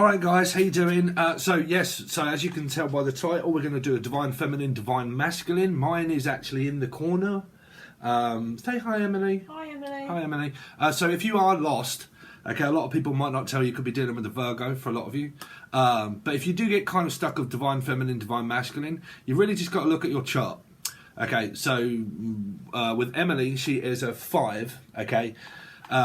Alright guys, how you doing? So as you can tell by the title, we're going to do a Divine Feminine, Divine Masculine. Mine is actually in the corner. Say hi, Emily. Hi, Emily. Hi, Emily. So if you are lost, okay, a lot of people might not tell you could be dealing with a Virgo for a lot of you. But if you do get kind of stuck of Divine Feminine, Divine Masculine, you really just got to look at your chart. Okay, so with Emily, she is a 5, okay,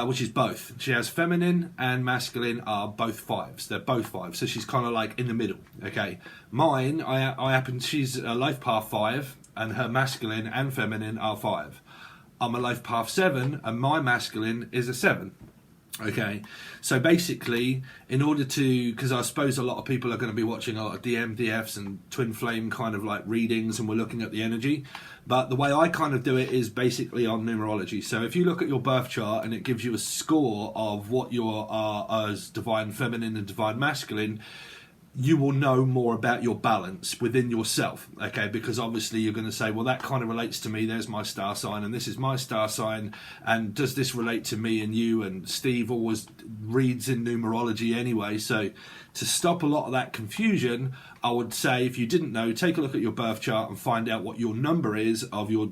which is both. She has feminine and masculine are both 5s. They're both 5, so she's kind of like in the middle, okay. Mine, she's a life path 5, and her masculine and feminine are 5. I'm a life path 7, and my masculine is a 7. Okay, so basically, in order to, because I suppose a lot of people are going to be watching a lot of DMDFs and twin flame kind of like readings, and we're looking at the energy, but the way I kind of do it is basically on numerology. So if you look at your birth chart and it gives you a score of what you are as divine feminine and divine masculine, you will know more about your balance within yourself, okay? Because obviously you're going to say, well, that kind of relates to me, there's my star sign, and this is my star sign, and does this relate to me and you? And Steve always reads in numerology anyway, so to stop a lot of that confusion, I would say, if you didn't know, take a look at your birth chart and find out what your number is of your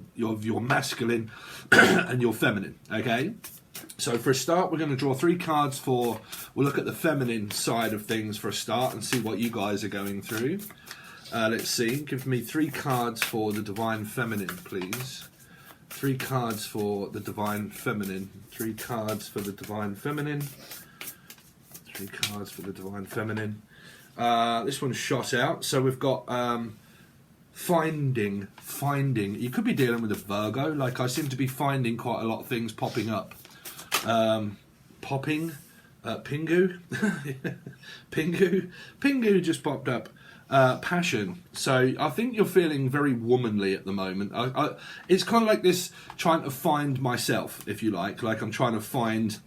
masculine and your feminine, okay? So for a start, we're going to draw 3 cards we'll look at the feminine side of things for a start and see what you guys are going through. Let's see, give me 3 cards for the Divine Feminine, please. 3 cards for the Divine Feminine. 3 cards for the Divine Feminine. 3 cards for the Divine Feminine. This one's shot out, so we've got finding. You could be dealing with a Virgo, like I seem to be finding quite a lot of things popping up. Pingu Pingu just popped up. Passion. So I think you're feeling very womanly at the moment. It's kind of like this, trying to find myself, if you like I'm trying to find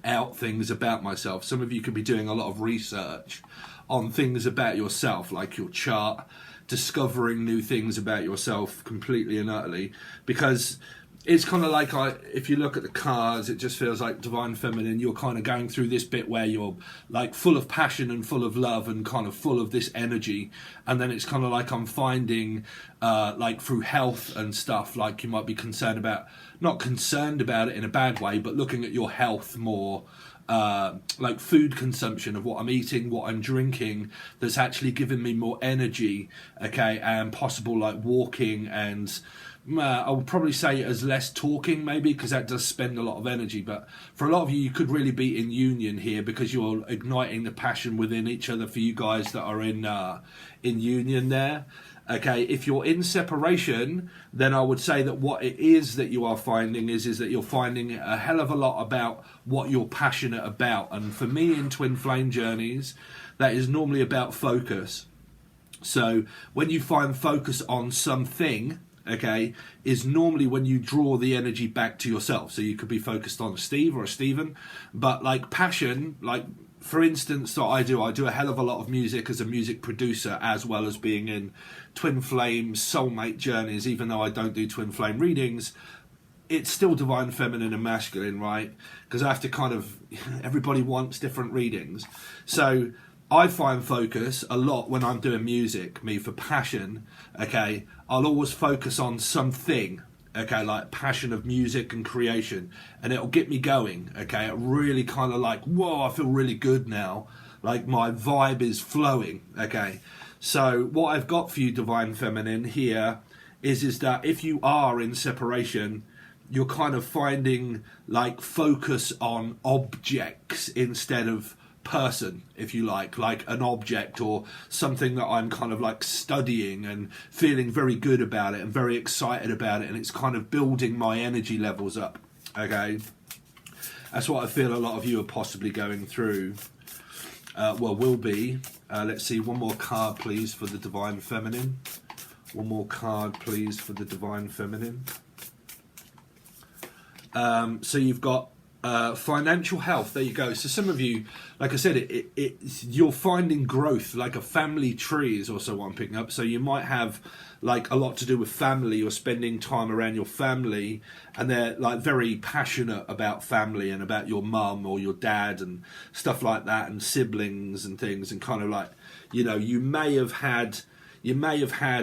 out things about myself. Some of you could be doing a lot of research on things about yourself, like your chart, discovering new things about yourself completely and utterly, because it's kind of like, if you look at the cards, it just feels like Divine Feminine, you're kind of going through this bit where you're like full of passion and full of love and kind of full of this energy. And then it's kind of like I'm finding, like through health and stuff, like you might be concerned about, not concerned about it in a bad way, but looking at your health more, like food consumption of what I'm eating, what I'm drinking, that's actually giving me more energy, okay, and possible like walking and I would probably say as less talking maybe, because that does spend a lot of energy. But for a lot of you, you could really be in union here, because you're igniting the passion within each other for you guys that are in union there. Okay, if you're in separation, then I would say that what it is that you are finding is that you're finding a hell of a lot about what you're passionate about. And for me in twin flame journeys, that is normally about focus. So when you find focus on something, okay, is normally when you draw the energy back to yourself. So you could be focused on a Steve or a Stephen, but like passion, like for instance, what I do a hell of a lot of music as a music producer, as well as being in twin flame soulmate journeys. Even though I don't do twin flame readings, it's still divine feminine and masculine, right? Because I have to kind of, everybody wants different readings. So I find focus a lot when I'm doing music, me for passion, okay, I'll always focus on something, okay, like passion of music and creation, and it'll get me going, okay, it really kind of like, whoa, I feel really good now, like my vibe is flowing, okay. So what I've got for you, Divine Feminine, here is that if you are in separation, you're kind of finding like focus on objects instead of person, if you like an object or something that I'm kind of like studying and feeling very good about it and very excited about it, and it's kind of building my energy levels up, okay. That's what I feel a lot of you are possibly going through, will be. Let's see, one more card please for the Divine Feminine. One more card please for the Divine Feminine. So you've got Financial health, there you go. So some of you, like I said, you're finding growth, like a family tree is also what I'm picking up. So you might have like a lot to do with family. You're spending time around your family, and they're like very passionate about family and about your mum or your dad and stuff like that, and siblings and things, and kind of like, you know, you may have had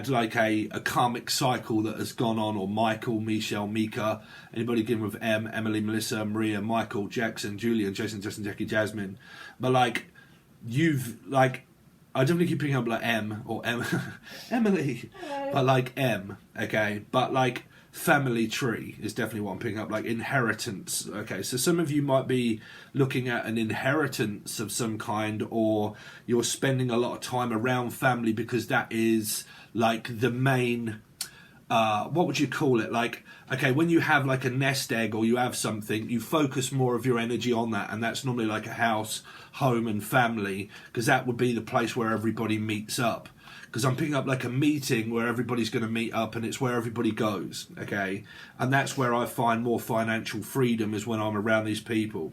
like a karmic cycle that has gone on, or Michael, Michelle, Mika, anybody begin with M, Emily, Melissa, Maria, Michael, Jackson, Julian, Jason, Justin, Jackie, Jasmine. But like, I definitely keep picking up like M or M, Emily, but like M, okay? But like family tree is definitely what I'm picking up, like inheritance, okay? So some of you might be looking at an inheritance of some kind, or you're spending a lot of time around family because that is like the main, what would you call it? Like, okay, when you have like a nest egg or you have something, you focus more of your energy on that, and that's normally like a house, home and family, because that would be the place where everybody meets up. Because I'm picking up like a meeting where everybody's going to meet up, and it's where everybody goes, okay? And that's where I find more financial freedom, is when I'm around these people.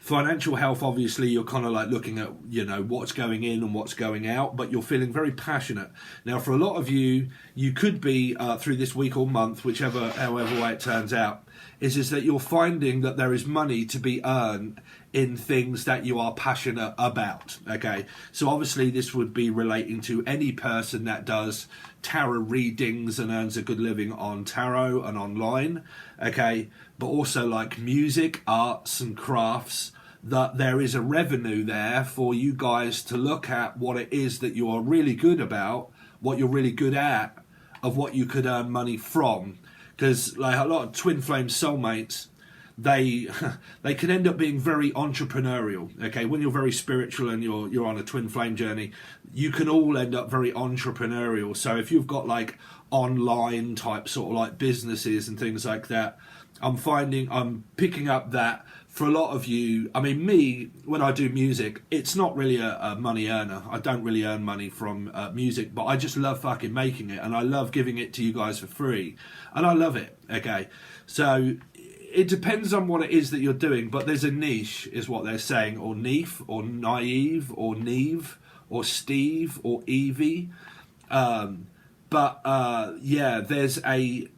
Financial health, obviously, you're kind of like looking at, you know, what's going in and what's going out, but you're feeling very passionate. Now, for a lot of you, you could be, through this week or month, however way it turns out, is that you're finding that there is money to be earned in things that you are passionate about, okay? So obviously this would be relating to any person that does tarot readings and earns a good living on tarot and online, okay? But also like music, arts and crafts, that there is a revenue there for you guys to look at what it is that you are really good about, what you're really good at, of what you could earn money from. Because like a lot of twin flame soulmates, they can end up being very entrepreneurial, okay? When you're very spiritual and you're on a twin flame journey, you can all end up very entrepreneurial. So if you've got like online type sort of like businesses and things like that, I'm picking up that for a lot of you. I mean, me, when I do music, it's not really a money earner. I don't really earn money from music, but I just love fucking making it, and I love giving it to you guys for free, and I love it, okay? So it depends on what it is that you're doing, but there's a niche, is what they're saying, or Neef, or Naive, or Neve, or Steve, or Evie. Yeah,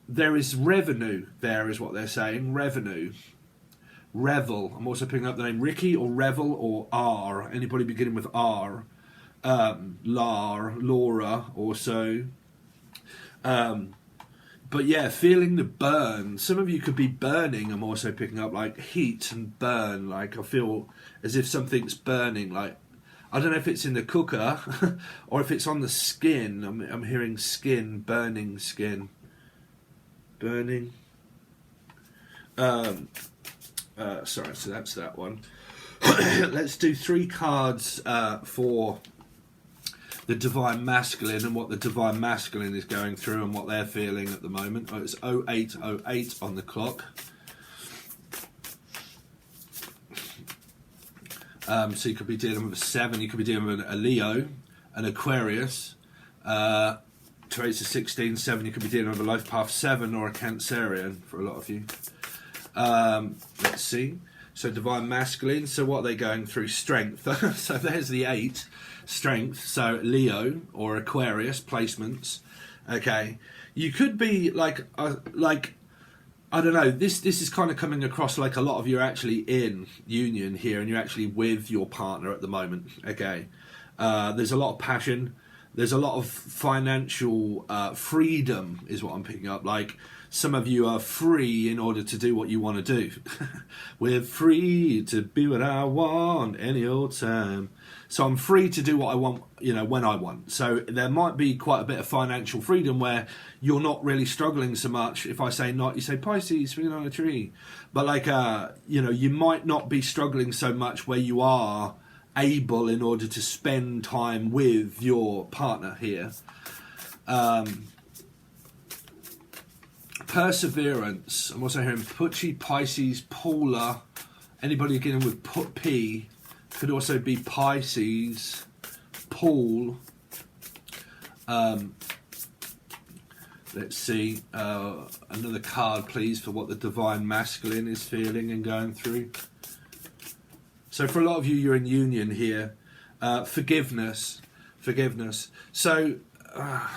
there is revenue there, is what they're saying. Revenue. Revel. I'm also picking up the name Ricky, or Revel, or R. Anybody beginning with R. Laura, also. But yeah, feeling the burn. Some of you could be burning. I'm also picking up like heat and burn. Like I feel as if something's burning. Like, I don't know if it's in the cooker or if it's on the skin. I'm hearing skin, burning skin. Burning. Sorry, so that's that one. Let's do 3 cards for the Divine Masculine, and what the Divine Masculine is going through and what they're feeling at the moment. Oh, it's 0808 on the clock. So you could be dealing with a 7, you could be dealing with a Leo, an Aquarius, 2 8 to 16, 7, you could be dealing with a Life Path 7 or a Cancerian for a lot of you. Let's see. So Divine Masculine, so what are they going through? Strength. So there's the 8, strength. So Leo or Aquarius placements. Okay. You could be like I don't know, this is kind of coming across like a lot of you are actually in union here, and you're actually with your partner at the moment, okay? There's a lot of passion, there's a lot of financial freedom is what I'm picking up. Like, some of you are free in order to do what you want to do. We're free to be what I want any old time. So I'm free to do what I want, you know, when I want. So there might be quite a bit of financial freedom where you're not really struggling so much. If I say not, you say Pisces swinging on a tree. But like, you know, you might not be struggling so much where you are able in order to spend time with your partner here. Perseverance. I'm also hearing Pucci, Pisces, Paula. Anybody getting with P could also be Pisces, Paul. Let's Let's see, another card, please, for what the Divine Masculine is feeling and going through. So for a lot of you, you're in union here. Forgiveness. So, I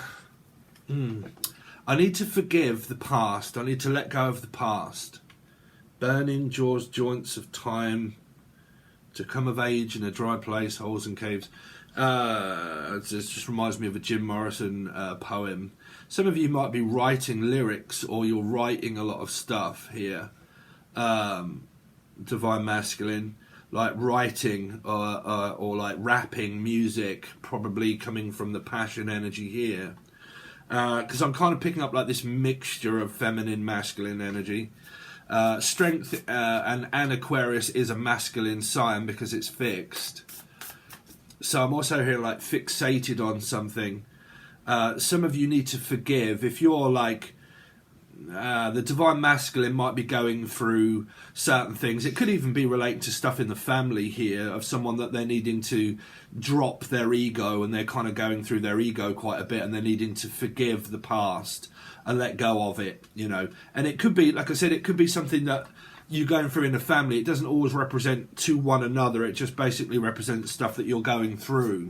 need to forgive the past. I need to let go of the past. Burning jaws, joints of time, to come of age in a dry place, holes and caves. It just reminds me of a Jim Morrison poem. Some of you might be writing lyrics, or you're writing a lot of stuff here. Divine Masculine, like writing or like rapping music, probably coming from the passion energy here. Because I'm kind of picking up like this mixture of feminine, masculine energy. Strength and Aquarius is a masculine sign because it's fixed. So I'm also here like fixated on something. Some of you need to forgive. If you're like, the Divine Masculine might be going through certain things. It could even be relating to stuff in the family here, of someone that they're needing to drop their ego, and they're kind of going through their ego quite a bit, and they're needing to forgive the past and let go of it, you know. And it could be, like I said, it could be something that you're going through in a family. It doesn't always represent to one another. It just basically represents stuff that you're going through.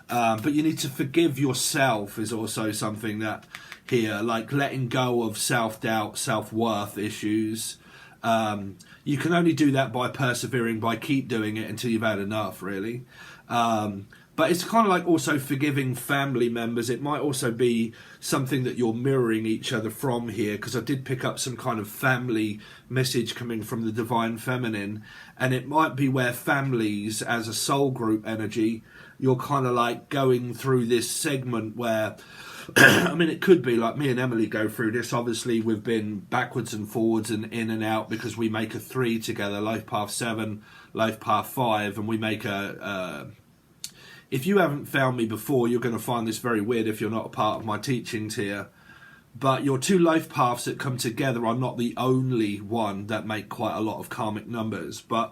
But you need to forgive yourself is also something that here, like letting go of self-doubt, self-worth issues. You can only do that by persevering, by keep doing it until you've had enough, really. But it's kind of like also forgiving family members. It might also be something that you're mirroring each other from here, because I did pick up some kind of family message coming from the Divine Feminine, and it might be where families as a soul group energy, you're kind of like going through this segment where I mean, it could be like me and Emily go through this. Obviously, we've been backwards and forwards and in and out because we make a 3 together, life path 7, life path 5, and we make a... if you haven't found me before, you're going to find this very weird if you're not a part of my teachings here. But your 2 life paths that come together are not the only one that make quite a lot of karmic numbers. But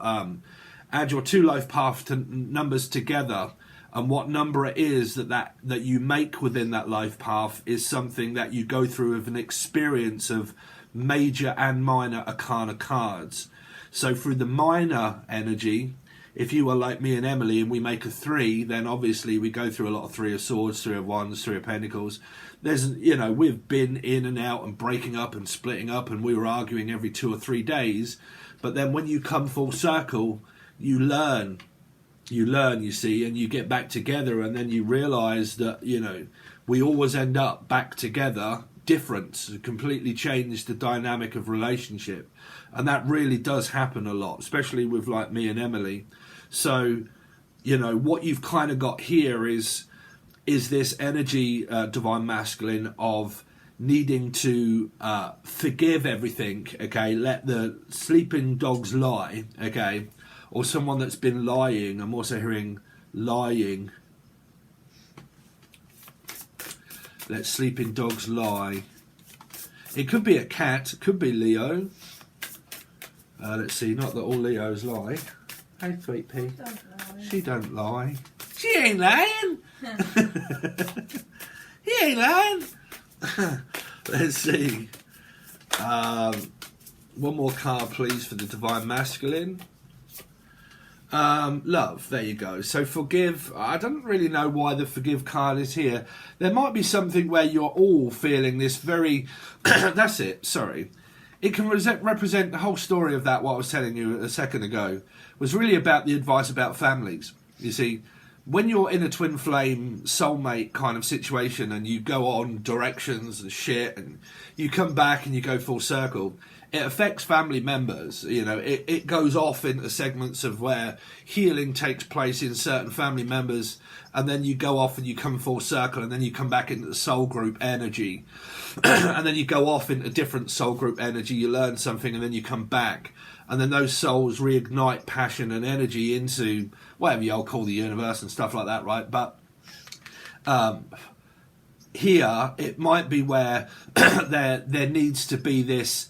add your 2 life path numbers together, and what number it is that you make within that life path is something that you go through with an experience of major and minor arcana cards. So through the minor energy, if you were like me and Emily and we make a 3, then obviously we go through a lot of 3 of Swords, 3 of Wands, 3 of Pentacles. There's, you know, we've been in and out and breaking up and splitting up, and we were arguing every 2 or 3 days. But then when you come full circle, you learn, you see, and you get back together, and then you realise that, you know, we always end up back together, different, completely change the dynamic of relationship. And that really does happen a lot, especially with like me and Emily. So, you know, what you've kind of got here is this energy, Divine Masculine, of needing to forgive everything, okay? Let the sleeping dogs lie, okay? Or someone that's been lying. I'm also hearing lying. Let sleeping dogs lie. It could be a cat, it could be Leo. Let's see, not that all Leos lie. Hey, Sweet Pea. Don't lie. She don't lie. She ain't lying. He ain't lying. Let's see. One more card, please, for the Divine Masculine. Love, there you go. So forgive. I don't really know why the forgive card is here. There might be something where you're all feeling this very... That's it, sorry. It can represent the whole story of that, what I was telling you a second ago, was really about the advice about families. You see, when you're in a twin flame soulmate kind of situation and you go on directions and shit and you come back and you go full circle, it affects family members. You know, it goes off into segments of where healing takes place in certain family members, and then you go off and you come full circle, and then you come back into the soul group energy, and then you go off into different soul group energy, you learn something, and then you come back, and then those souls reignite passion and energy into whatever you'll call the universe and stuff like that, right? But here it might be where there needs to be this...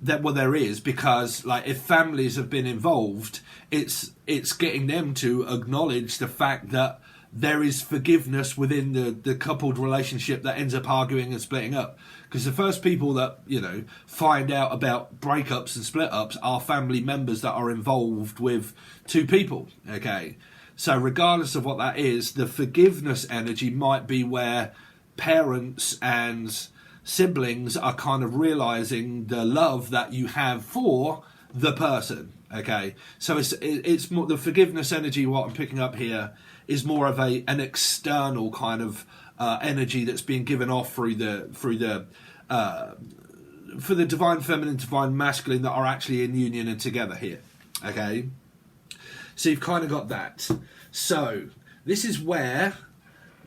Well, there is, because like if families have been involved, it's getting them to acknowledge the fact that there is forgiveness within the coupled relationship that ends up arguing and splitting up. Because the first people that, find out about breakups and split ups are family members that are involved with two people, okay? So regardless of what that is, the forgiveness energy might be where parents and siblings are kind of realising the love that you have for the person, okay? So it's more the forgiveness energy. What I'm picking up here is more of an external kind of energy that's being given off for the divine feminine, divine masculine that are actually in union and together here, okay? So you've kind of got that. So this is where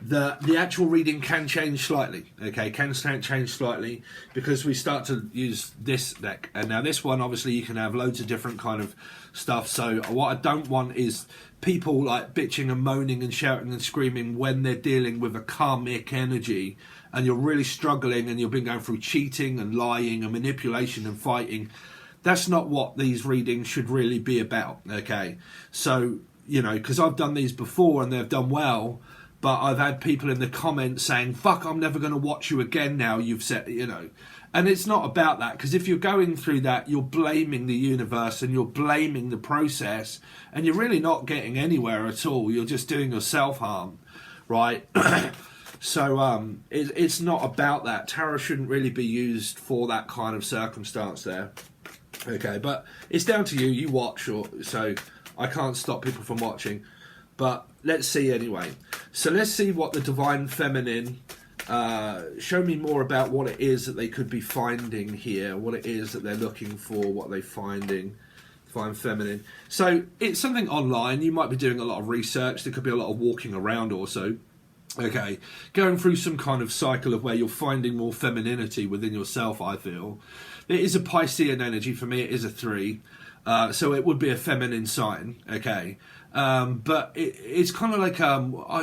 the actual reading can change slightly, okay? Can change slightly because we start to use this deck. And now this one, obviously, you can have loads of different kind of stuff. So what I don't want is people like bitching and moaning and shouting and screaming when they're dealing with a karmic energy and you're really struggling and you've been going through cheating and lying and manipulation and fighting. That's not what these readings should really be about, okay? So, because I've done these before and they've done well, but I've had people in the comments saying, fuck, I'm never going to watch you again now, you've said, And it's not about that, because if you're going through that, you're blaming the universe and you're blaming the process, and you're really not getting anywhere at all. You're just doing yourself harm, right? So it's not about that. Tarot shouldn't really be used for that kind of circumstance there. Okay, but it's down to you. You watch, so I can't stop people from watching. But let's see anyway. So let's see what the divine feminine. Show me more about what it is that they could be finding here. What it is that they're looking for. What they're finding. Divine feminine. So it's something online. You might be doing a lot of research. There could be a lot of walking around also. Okay, going through some kind of cycle of where you're finding more femininity within yourself, I feel. It is a Piscean energy. For me, it is a 3. So it would be a feminine sign, okay? But it's kind of like,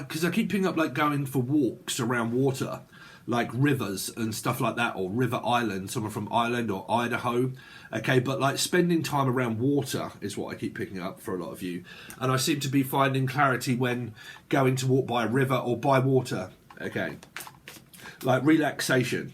because I keep picking up like going for walks around water, like rivers and stuff like that, or River Island, someone from Ireland or Idaho, okay? But like spending time around water is what I keep picking up for a lot of you. And I seem to be finding clarity when going to walk by a river or by water, okay? Like relaxation.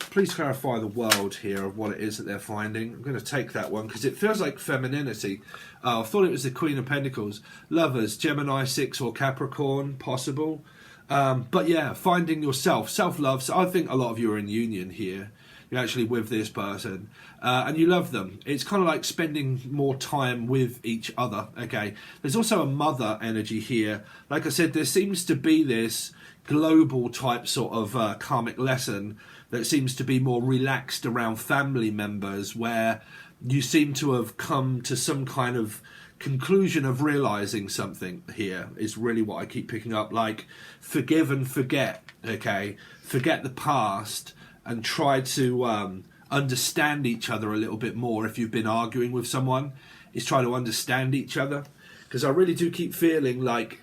Please clarify the world here of what it is that they're finding. I'm going to take that one because it feels like femininity. I thought it was the Queen of Pentacles. Lovers, Gemini 6 or Capricorn, possible. But yeah, finding yourself, self-love. So I think a lot of you are in union here. You're actually with this person. And you love them. It's kind of like spending more time with each other. Okay. There's also a mother energy here. Like I said, there seems to be this global type sort of karmic lesson that seems to be more relaxed around family members, where you seem to have come to some kind of conclusion of realizing something here is really what I keep picking up. Like forgive and forget, okay? Forget the past and try to understand each other a little bit more. If you've been arguing with someone, is try to understand each other. Because I really do keep feeling like,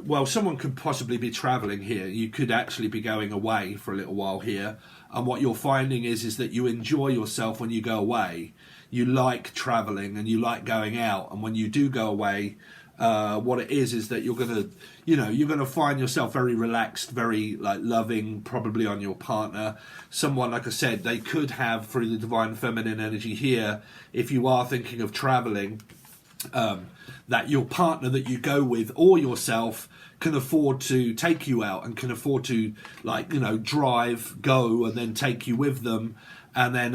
well, someone could possibly be travelling here. You could actually be going away for a little while here. And what you're finding is that you enjoy yourself when you go away. You like travelling and you like going out. And when you do go away, what it is that you're going to find yourself very relaxed, very like loving, probably on your partner. Someone, like I said, they could have through the divine feminine energy here, if you are thinking of travelling, that your partner that you go with or yourself can afford to take you out and can afford to drive, go and then take you with them. And then,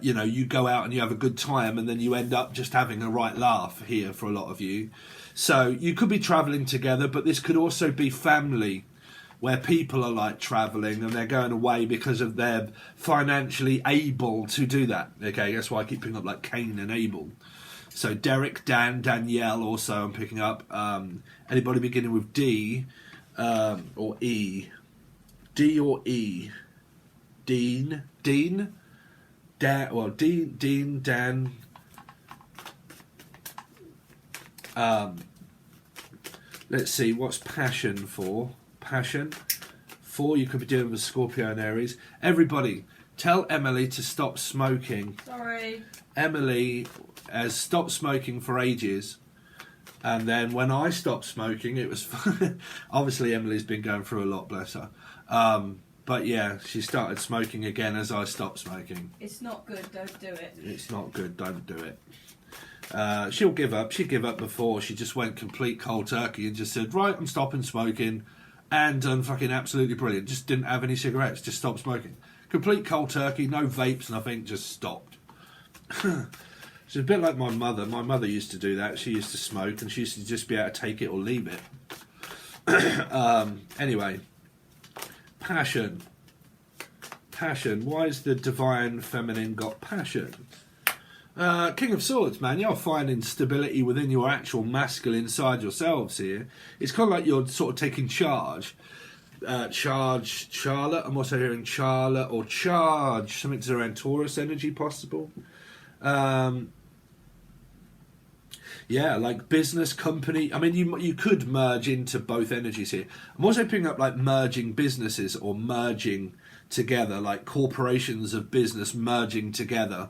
you go out and you have a good time and then you end up just having a right laugh here for a lot of you. So you could be travelling together, but this could also be family where people are like travelling and they're going away because of they're financially able to do that. Okay, that's why I keep picking up like Cain and Abel. So Derek, Dan, Danielle also I'm picking up. Anybody beginning with D or E? D or E? Dean? Dan? Dean, Dan. Let's see, what's passion for? Passion. 4, you could be dealing with Scorpio and Aries. Everybody, tell Emily to stop smoking. Sorry. Emily has stopped smoking for ages. And then when I stopped smoking, it was obviously Emily's been going through a lot, bless her. But yeah, she started smoking again as I stopped smoking. It's not good, don't do it. It's not good, don't do it. She'll give up. She'd give up before. She just went complete cold turkey and just said, right, I'm stopping smoking. And done fucking absolutely brilliant. Just didn't have any cigarettes, just stopped smoking. Complete cold turkey, no vapes, nothing, just stopped. She's a bit like my mother. My mother used to do that. She used to smoke and she used to just be able to take it or leave it. Anyway. Passion. Passion. Why has the divine feminine got passion? King of Swords, man. You're finding stability within your actual masculine side yourselves here. It's kind of like you're sort of taking charge. Charlotte. I'm also hearing Charlotte or charge. Something around Taurus energy possible. Yeah, like business, company. I mean, you could merge into both energies here. I'm also picking up like merging businesses or merging together, like corporations of business merging together.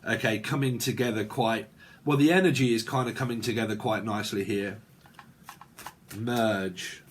Okay, coming together quite... Well, the energy is kind of coming together quite nicely here. Merge.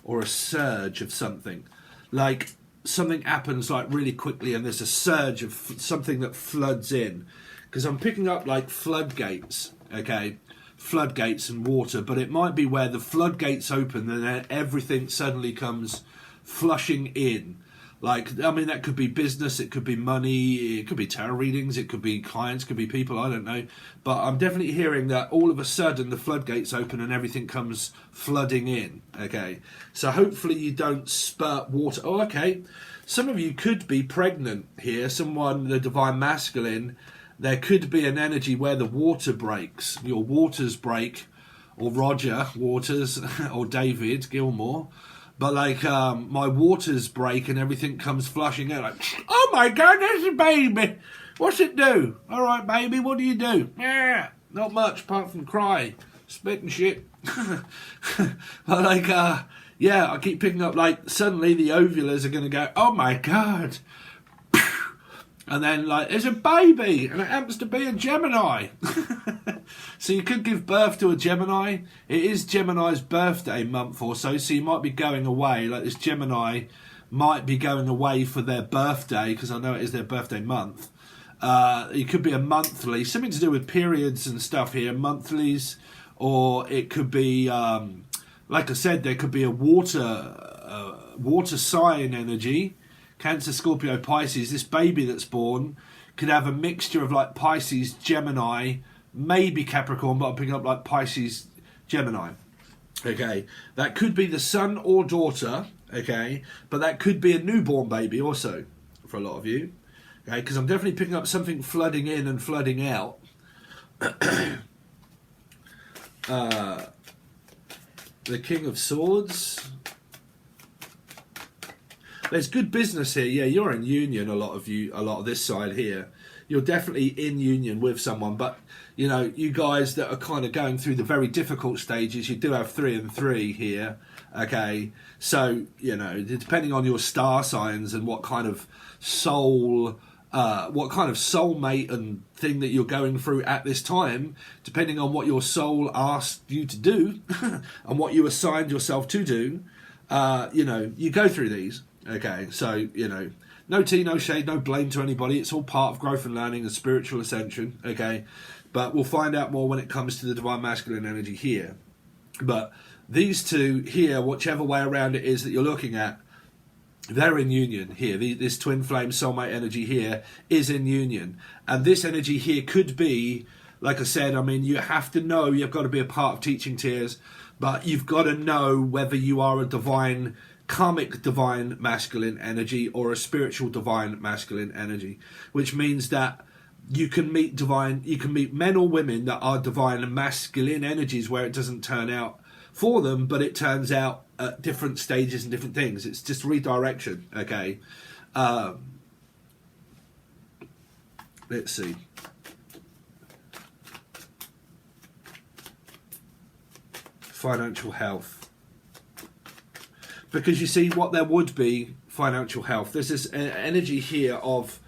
Or a surge of something. Like something happens like really quickly and there's a surge of something that floods in. Because I'm picking up like floodgates, okay? Floodgates and water, but it might be where the floodgates open and then everything suddenly comes flushing in. Like, I mean, that could be business, it could be money, it could be tarot readings, it could be clients, it could be people, I don't know. But I'm definitely hearing that all of a sudden the floodgates open and everything comes flooding in, okay? So hopefully you don't spurt water. Oh, okay. Some of you could be pregnant here, someone, the divine masculine. There could be an energy where the water breaks, your waters break, or Roger Waters, or David Gilmore. But like my waters break and everything comes flushing out. Like, oh my God, there's a baby. What's it do? All right, baby, what do you do? Yeah, not much apart from cry, spit and shit. But like, yeah, I keep picking up like suddenly the ovulars are going to go, oh my God. And then, like, there's a baby, and it happens to be a Gemini. So you could give birth to a Gemini. It is Gemini's birthday month or so you might be going away. Like, this Gemini might be going away for their birthday, because I know it is their birthday month. It could be a monthly, something to do with periods and stuff here, monthlies, or it could be, like I said, there could be a water sign energy. Cancer, Scorpio, Pisces, this baby that's born could have a mixture of like Pisces, Gemini, maybe Capricorn, but I'm picking up like Pisces, Gemini. Okay, that could be the son or daughter, okay, but that could be a newborn baby also for a lot of you, okay, because I'm definitely picking up something flooding in and flooding out. The King of Swords. There's good business here. Yeah, you're in union, a lot of you, a lot of this side here. You're definitely in union with someone, but, you know, you guys that are kind of going through the very difficult stages, you do have 3 and 3 here, okay? So, you know, depending on your star signs and what kind of soulmate and thing that you're going through at this time, depending on what your soul asked you to do and what you assigned yourself to do, you know, you go through these. Okay, so, you know, no tea, no shade, no blame to anybody. It's all part of growth and learning and spiritual ascension, okay? But we'll find out more when it comes to the divine masculine energy here. But these two here, whichever way around it is that you're looking at, they're in union here. This twin flame soulmate energy here is in union. And this energy here could be, like I said, I mean, you have to know, you've got to be a part of Teaching Tears, but you've got to know whether you are a divine karmic divine masculine energy or a spiritual divine masculine energy, which means that you can meet men or women that are divine and masculine energies where it doesn't turn out for them, but it turns out at different stages and different things. It's just redirection, okay? Let's see. Financial health. Because you see, what there would be financial health. There's this energy here of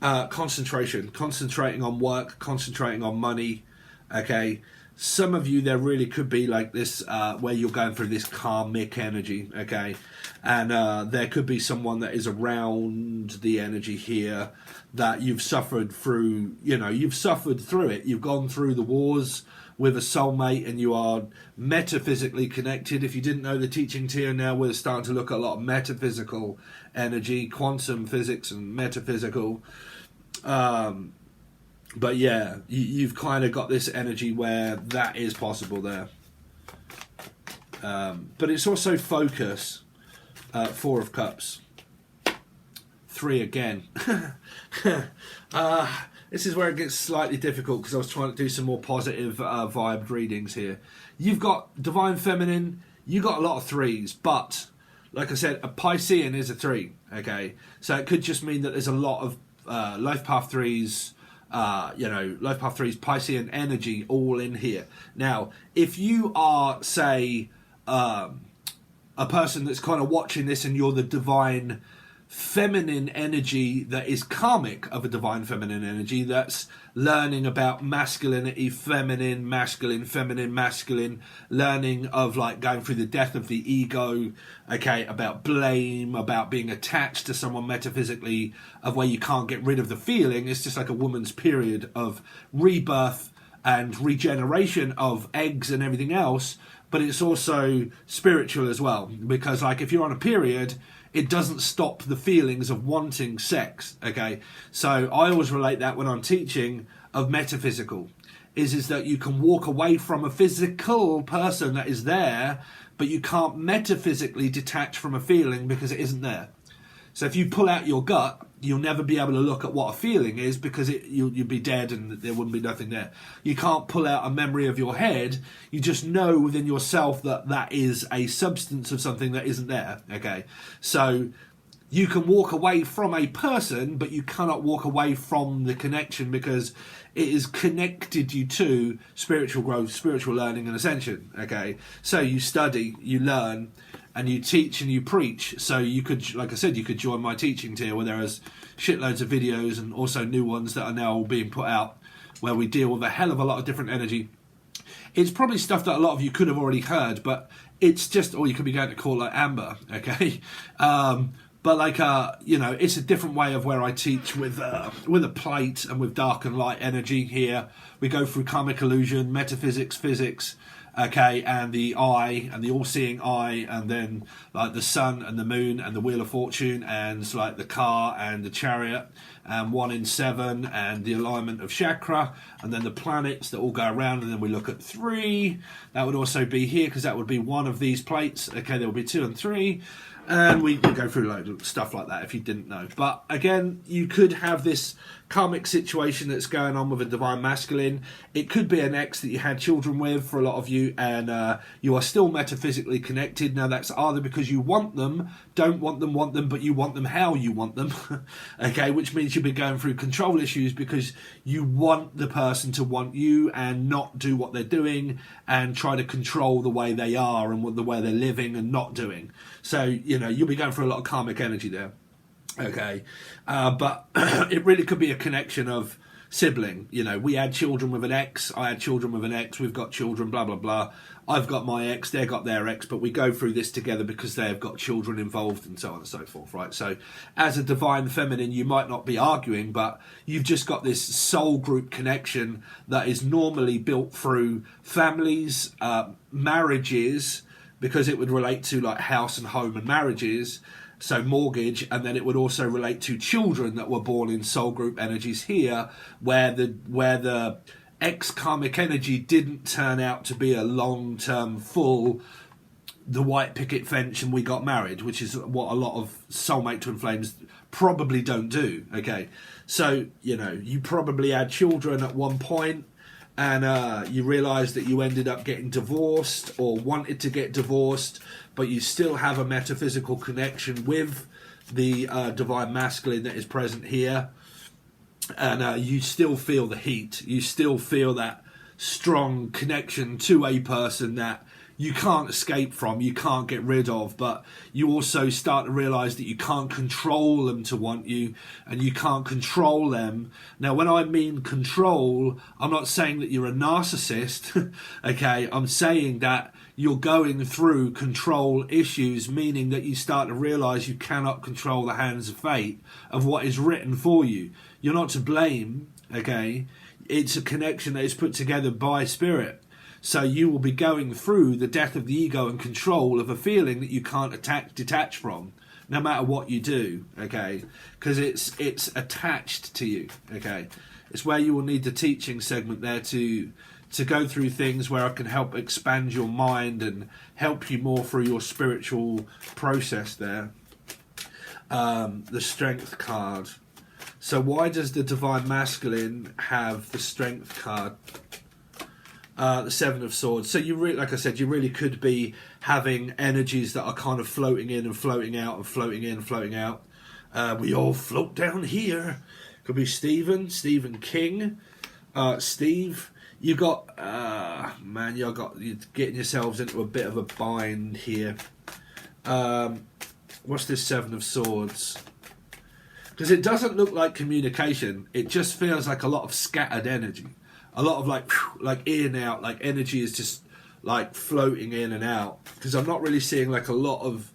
concentration, concentrating on work, concentrating on money, okay? some of you, there really could be like this, where you're going through this karmic energy, okay? And there could be someone that is around the energy here that you've suffered through, you've suffered through it. You've gone through the wars with a soulmate and you are metaphysically connected. If you didn't know the teachings here, now we're starting to look at a lot of metaphysical energy, quantum physics and metaphysical. But yeah, you've kind of got this energy where that is possible there. But it's also focus. 4 of Cups. 3 again. This is where it gets slightly difficult because I was trying to do some more positive vibed readings here. You've got Divine Feminine. You got a lot of 3s, but like I said, a Piscean is a 3. Okay, so it could just mean that there's a lot of Life Path 3s. Life Path 3's Piscean energy all in here. Now, if you are, say, a person that's kind of watching this and you're the divine feminine energy that is karmic of a divine feminine energy that's learning about masculinity, feminine, masculine, feminine, masculine, learning of like going through the death of the ego, okay, about blame, about being attached to someone metaphysically, of where you can't get rid of the feeling. It's just like a woman's period of rebirth and regeneration of eggs and everything else. But it's also spiritual as well, because like if you're on a period, it doesn't stop the feelings of wanting sex, okay? So I always relate that when I'm teaching of metaphysical, is that you can walk away from a physical person that is there, but you can't metaphysically detach from a feeling because it isn't there. So if you pull out your gut, you'll never be able to look at what a feeling is because you'd be dead and there wouldn't be nothing there. You can't pull out a memory of your head. You just know within yourself that that is a substance of something that isn't there. Okay, so you can walk away from a person, but you cannot walk away from the connection because it has connected you to spiritual growth, spiritual learning and ascension. Okay, so you study, you learn, and you teach and you preach. So you could, like I said, you could join my teaching tier where there is shitloads of videos and also new ones that are now being put out where we deal with a hell of a lot of different energy. It's probably stuff that a lot of you could have already heard, but it's just, or you could be going to call like Amber, okay? But like, it's a different way of where I teach with a plate and with dark and light energy here. We go through karmic illusion, metaphysics, physics, okay, and the eye and the all-seeing eye, and then like the sun and the moon and the wheel of fortune, and like the car and the chariot, and 1 in 7, and the alignment of chakra, and then the planets that all go around, and then we look at 3. That would also be here because that would be one of these plates. Okay, there will be 2 and 3. And we go through a load of stuff like that if you didn't know. But again, you could have this karmic situation that's going on with a divine masculine. It could be an ex that you had children with for a lot of you, and you are still metaphysically connected. Now that's either because you want them, don't want them, but you want them how you want them. Okay, which means you'll be going through control issues because you want the person to want you and not do what they're doing and try to control the way they are and the way they're living and not doing. So, you'll be going through a lot of karmic energy there. Okay. But it really could be a connection of sibling. We had children with an ex. I had children with an ex. We've got children, blah, blah, blah. I've got my ex. They've got their ex. But we go through this together because they have got children involved and so on and so forth, right? So as a divine feminine, you might not be arguing, but you've just got this soul group connection that is normally built through families, marriages, because it would relate to like house and home and marriages, so mortgage, and then it would also relate to children that were born in soul group energies here, where the ex-karmic energy didn't turn out to be a long-term full, the white picket fence and we got married, which is what a lot of soulmate twin flames probably don't do. Okay, so you probably had children at one point, and you realised that you ended up getting divorced or wanted to get divorced, but you still have a metaphysical connection with the divine masculine that is present here, and you still feel the heat. You still feel that strong connection to a person that you can't escape from, you can't get rid of, but you also start to realize that you can't control them to want you, and you can't control them. Now, when I mean control, I'm not saying that you're a narcissist, okay? I'm saying that you're going through control issues, meaning that you start to realize you cannot control the hands of fate of what is written for you. You're not to blame, okay? It's a connection that is put together by spirit. So you will be going through the death of the ego and control of a feeling that you can't detach from, no matter what you do, okay? Because it's attached to you, okay? It's where you will need the teaching segment there to go through things where I can help expand your mind and help you more through your spiritual process there. The Strength card. So why does the Divine Masculine have the Strength card? The Seven of Swords. So you really, like I said, you really could be having energies that are kind of floating in and floating out and floating in, floating out. We all float down here. Could be Stephen King, Steve. You got, man, you're getting yourselves into a bit of a bind here. What's this Seven of Swords? Because it doesn't look like communication. It just feels like a lot of scattered energy. A lot of like in and out, like energy is just like floating in and out. Because I'm not really seeing like a lot of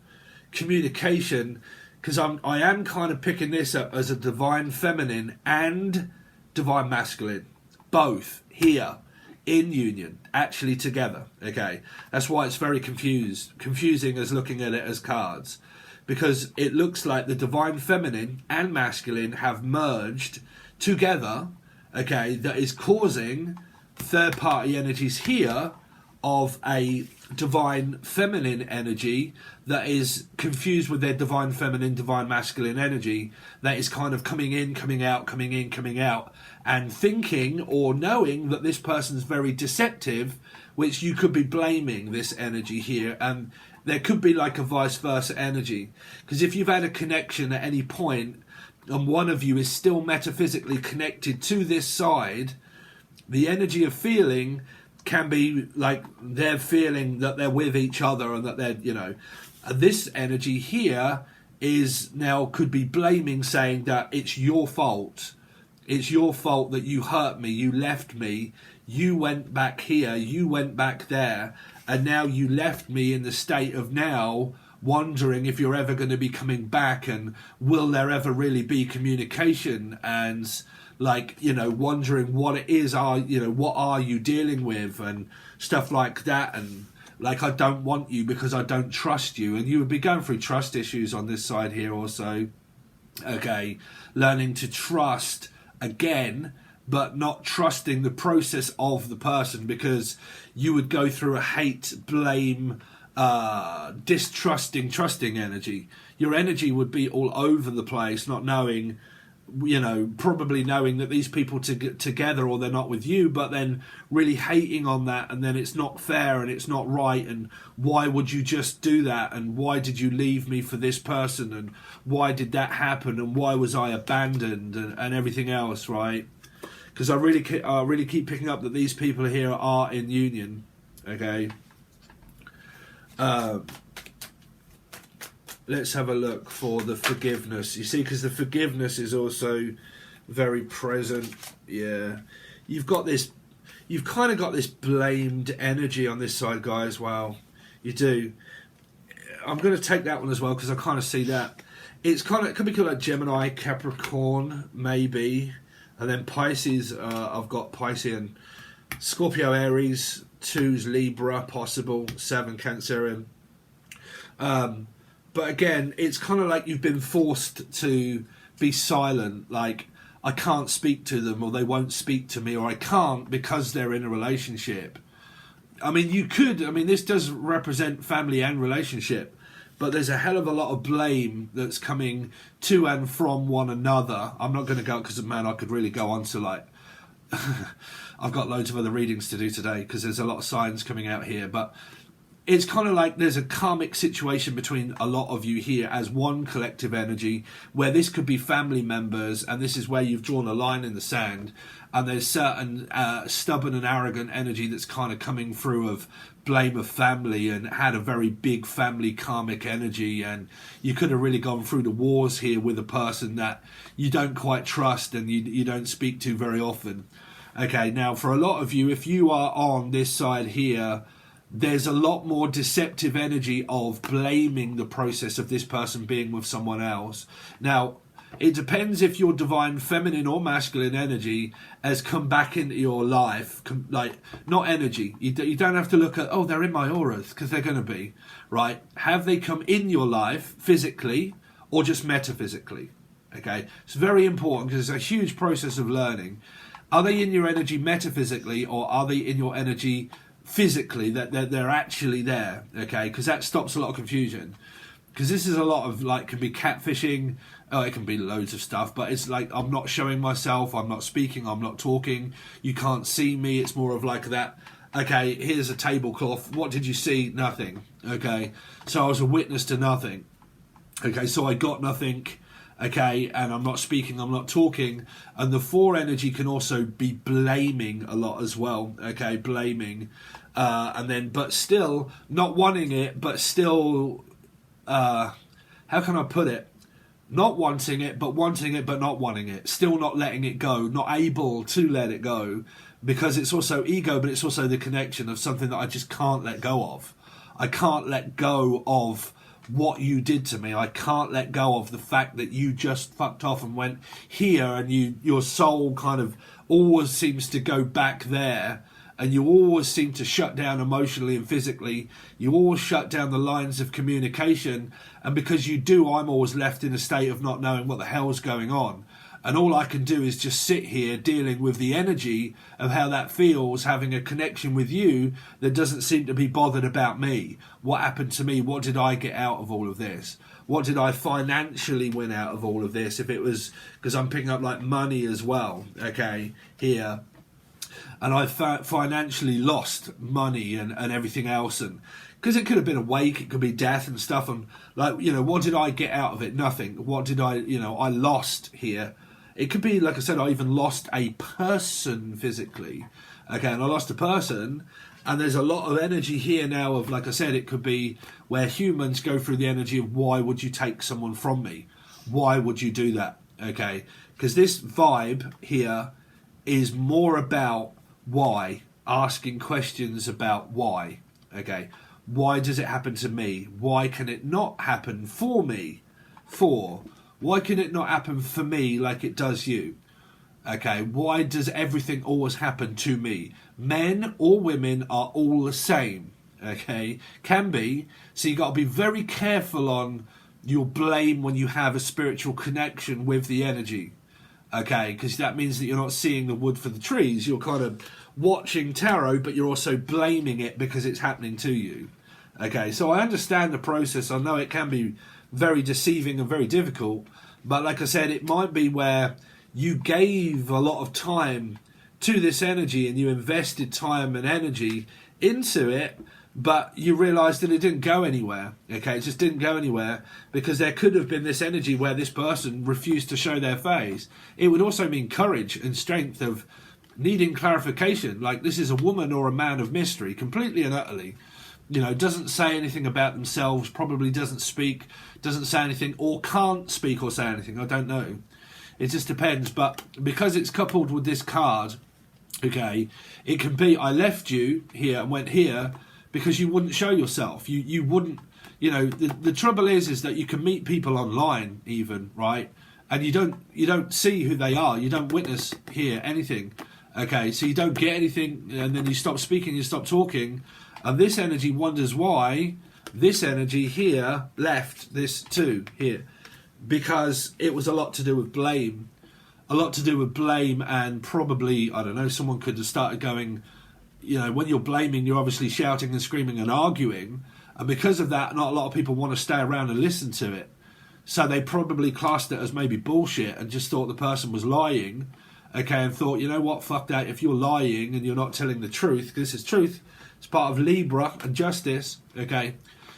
communication. Because I am kind of picking this up as a divine feminine and divine masculine, both here in union, actually together. Okay, that's why it's very confusing as looking at it as cards, because it looks like the divine feminine and masculine have merged together. Okay, that is causing third-party energies here of a divine feminine energy that is confused with their divine feminine, divine masculine energy that is kind of coming in, coming out, coming in, coming out, and thinking or knowing that this person's very deceptive, which you could be blaming this energy here, and there could be like a vice versa energy. Because if you've had a connection at any point and one of you is still metaphysically connected to this side, the energy of feeling can be like they're feeling that they're with each other and that they're, you know, this energy here is now could be blaming, saying that it's your fault. It's your fault that you hurt me, you left me, you went back here, you went back there, and now you left me in the state of now wondering if you're ever going to be coming back, and will there ever really be communication, and like, you know, wondering what it is, what are you dealing with, and stuff like that, and like, I don't want you because I don't trust you. And you would be going through trust issues on this side here also. Okay, learning to trust again, but not trusting the process of the person, because you would go through a hate, blame, distrusting, trusting energy. Your energy would be all over the place, not knowing, you know, probably knowing that these people together or they're not with you, but then really hating on that, and then it's not fair and it's not right, and why would you just do that, and why did you leave me for this person, and why did that happen, and why was I abandoned, and everything else, right? Because I really keep picking up that these people here are in union. Okay. Let's have a look for the forgiveness. You see, because the forgiveness is also very present. Yeah. You've kind of got this blamed energy on this side, guys. Wow. You do. I'm going to take that one as well, because I kind of see that. It could be called like Gemini, Capricorn, maybe. And then Pisces, I've got Pisces and Scorpio, Aries, 2's Libra, possible, 7 Cancerian. But again, it's kind of like you've been forced to be silent, like I can't speak to them, or they won't speak to me, or I can't because they're in a relationship. I mean, this does represent family and relationship, but there's a hell of a lot of blame that's coming to and from one another. I'm not going to go, because, man, I could really go on to, like, I've got loads of other readings to do today, because there's a lot of signs coming out here, but it's kind of like there's a karmic situation between a lot of you here as one collective energy, where this could be family members, and this is where you've drawn a line in the sand, and there's certain stubborn and arrogant energy that's kind of coming through of blame of family and had a very big family karmic energy, and you could have really gone through the wars here with a person that you don't quite trust and you don't speak to very often. Okay, now for a lot of you, if you are on this side here, there's a lot more deceptive energy of blaming the process of this person being with someone else. Now, it depends if your divine feminine or masculine energy has come back into your life, like, not energy. You don't have to look at, oh, they're in my auras, because they're going to be, right? Have they come in your life physically or just metaphysically? Okay, it's very important because it's a huge process of learning. Are they in your energy metaphysically, or are they in your energy physically, that they're actually there? Okay, because that stops a lot of confusion. Because this is a lot of, like, can be catfishing. Oh, it can be loads of stuff, but it's like, I'm not showing myself, I'm not speaking, I'm not talking, you can't see me. It's more of like that, okay, here's a tablecloth, what did you see? Nothing. Okay, so I was a witness to nothing. Okay, so I got nothing. Okay, and I'm not speaking, I'm not talking. And the 4 energy can also be blaming a lot as well. Okay, blaming. And then, but still not wanting it, but still, how can I put it? Not wanting it, but not wanting it. Still not letting it go, not able to let it go. Because it's also ego, but it's also the connection of something that I just can't let go of. I can't let go of what you did to me. I can't let go of the fact that you just fucked off and went here, and your soul kind of always seems to go back there, and you always seem to shut down emotionally and physically. You always shut down the lines of communication, and because you do, I'm always left in a state of not knowing what the hell's going on. And all I can do is just sit here dealing with the energy of how that feels, having a connection with you that doesn't seem to be bothered about me. What happened to me? What did I get out of all of this? What did I financially win out of all of this? If it was, because I'm picking up like money as well, okay, here. And I financially lost money and everything else, and because it could have been a wake, it could be death and stuff, and like, you know, what did I get out of it? Nothing. What did I, you know, I lost here. It could be, like I said, I even lost a person physically. Okay, and I lost a person, and there's a lot of energy here now of, like I said, it could be where humans go through the energy of, why would you take someone from me? Why would you do that? Okay, because this vibe here is more about why, asking questions about why. Okay, why does it happen to me? Why can it not happen for me? Why can it not happen for me like it does you? Okay, why does everything always happen to me? Men or women are all the same. Okay, can be. So you got to be very careful on your blame when you have a spiritual connection with the energy. Okay, because that means that you're not seeing the wood for the trees. You're kind of watching tarot, but you're also blaming it because it's happening to you. Okay, so I understand the process. I know it can be very deceiving and very difficult, but like I said, it might be where you gave a lot of time to this energy and you invested time and energy into it, but you realised that it didn't go anywhere. Okay, it just didn't go anywhere because there could have been this energy where this person refused to show their face. It would also mean courage and strength of needing clarification, like this is a woman or a man of mystery, completely and utterly. You know, doesn't say anything about themselves, probably doesn't speak, doesn't say anything, or can't speak or say anything. I don't know. It just depends. But because it's coupled with this card, okay, it can be, I left you here and went here because you wouldn't show yourself. You wouldn't, you know, the trouble is that you can meet people online even, right? And you don't see who they are. You don't witness, hear anything. Okay, so you don't get anything, and then you stop speaking, you stop talking. And this energy wonders why this energy here left this too here. Because it was a lot to do with blame. A lot to do with blame, and probably, I don't know, someone could have started going, you know, when you're blaming, you're obviously shouting and screaming and arguing. And because of that, not a lot of people want to stay around and listen to it. So they probably classed it as maybe bullshit and just thought the person was lying. okay, and thought, you know what, fuck that, if you're lying and you're not telling the truth, because this is truth, it's part of Libra and justice, okay,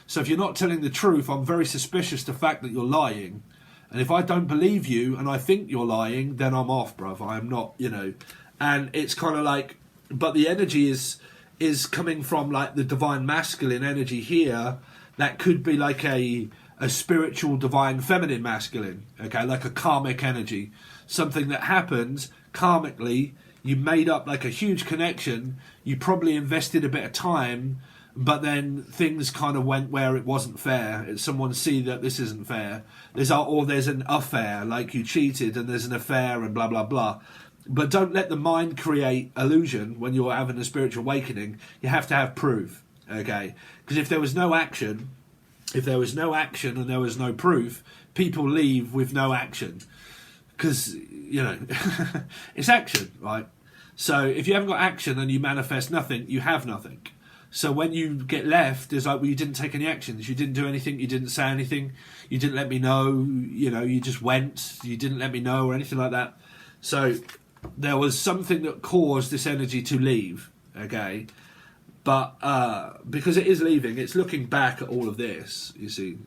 so if you're not telling the truth, I'm very suspicious of the fact that you're lying, and if I don't believe you and I think you're lying, then I'm off, bruv, I'm not, you know, and it's kind of like, but the energy is coming from like the divine masculine energy here, that could be like a spiritual divine feminine masculine, okay, like a karmic energy, something that happens karmically. You made up like a huge connection, you probably invested a bit of time, but then things kind of went where it wasn't fair. Someone see that this isn't fair, there's an affair, like you cheated and there's an affair and blah blah blah. But don't let the mind create illusion when you're having a spiritual awakening. You have to have proof, okay? Because if there was no action and there was no proof, people leave with no action. Because, you know, it's action, right? So if you haven't got action and you manifest nothing, you have nothing. So when you get left, it's like, well, you didn't take any actions. You didn't do anything. You didn't say anything. You didn't let me know. You know, you just went. You didn't let me know or anything like that. So there was something that caused this energy to leave, okay? But because it is leaving, it's looking back at all of this, you see.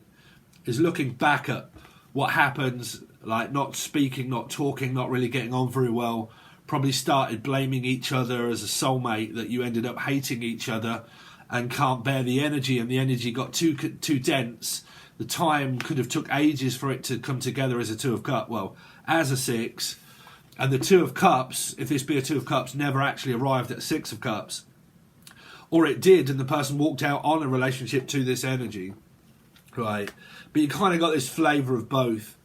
It's looking back at what happens, like not speaking, not talking, not really getting on very well. Probably started blaming each other as a soulmate, that you ended up hating each other and can't bear the energy, and the energy got too dense. The time could have took ages for it to come together as a Two of Cups. Well, as a Six. And the Two of Cups, if this be a Two of Cups, never actually arrived at Six of Cups. Or it did, and the person walked out on a relationship to this energy. Right. But you kind of got this flavour of both.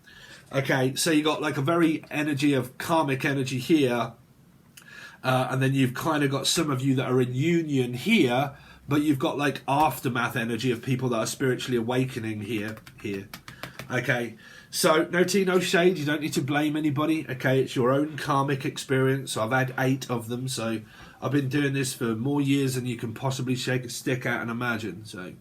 Okay, so you got like a very energy of karmic energy here. And then you've kind of got some of you that are in union here. But you've got like aftermath energy of people that are spiritually awakening here. Okay. So, no tea, no shade. You don't need to blame anybody. Okay, it's your own karmic experience. I've had 8 of them, so I've been doing this for more years than you can possibly shake a stick at and imagine. So,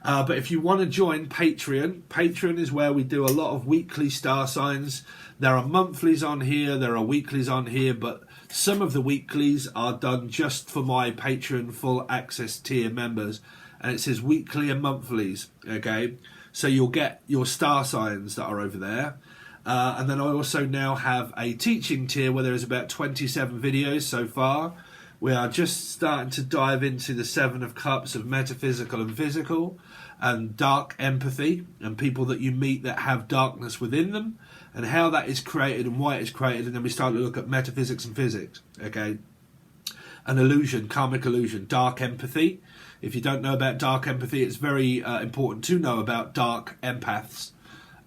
but if you want to join Patreon is where we do a lot of weekly star signs. There are monthlies on here, there are weeklies on here, but some of the weeklies are done just for my Patreon full access tier members, and it says weekly and monthlies. Okay. So you'll get your star signs that are over there. And then I also now have a teaching tier where there's about 27 videos so far. We are just starting to dive into the 7 of Cups of metaphysical and physical, and dark empathy, and people that you meet that have darkness within them, and how that is created and why it's created. And then we start to look at metaphysics and physics. Okay. An illusion, karmic illusion, dark empathy. If you don't know about dark empathy, it's very important to know about dark empaths,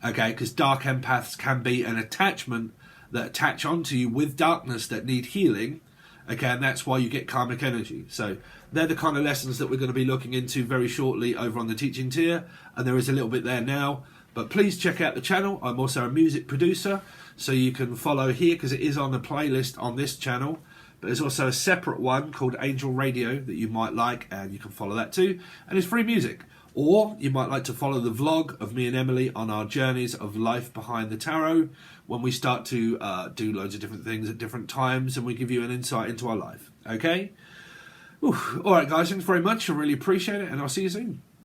okay? Because dark empaths can be an attachment that attach onto you with darkness that need healing, okay? And that's why you get karmic energy. So they're the kind of lessons that we're going to be looking into very shortly over on the teaching tier, and there is a little bit there now. But please check out the channel. I'm also a music producer, so you can follow here because it is on the playlist on this channel. But there's also a separate one called Angel Radio that you might like, and you can follow that too. And it's free music. Or you might like to follow the vlog of me and Emily on our journeys of life behind the tarot, when we start to do loads of different things at different times, and we give you an insight into our life. Okay? All right, guys, thanks very much. I really appreciate it, and I'll see you soon.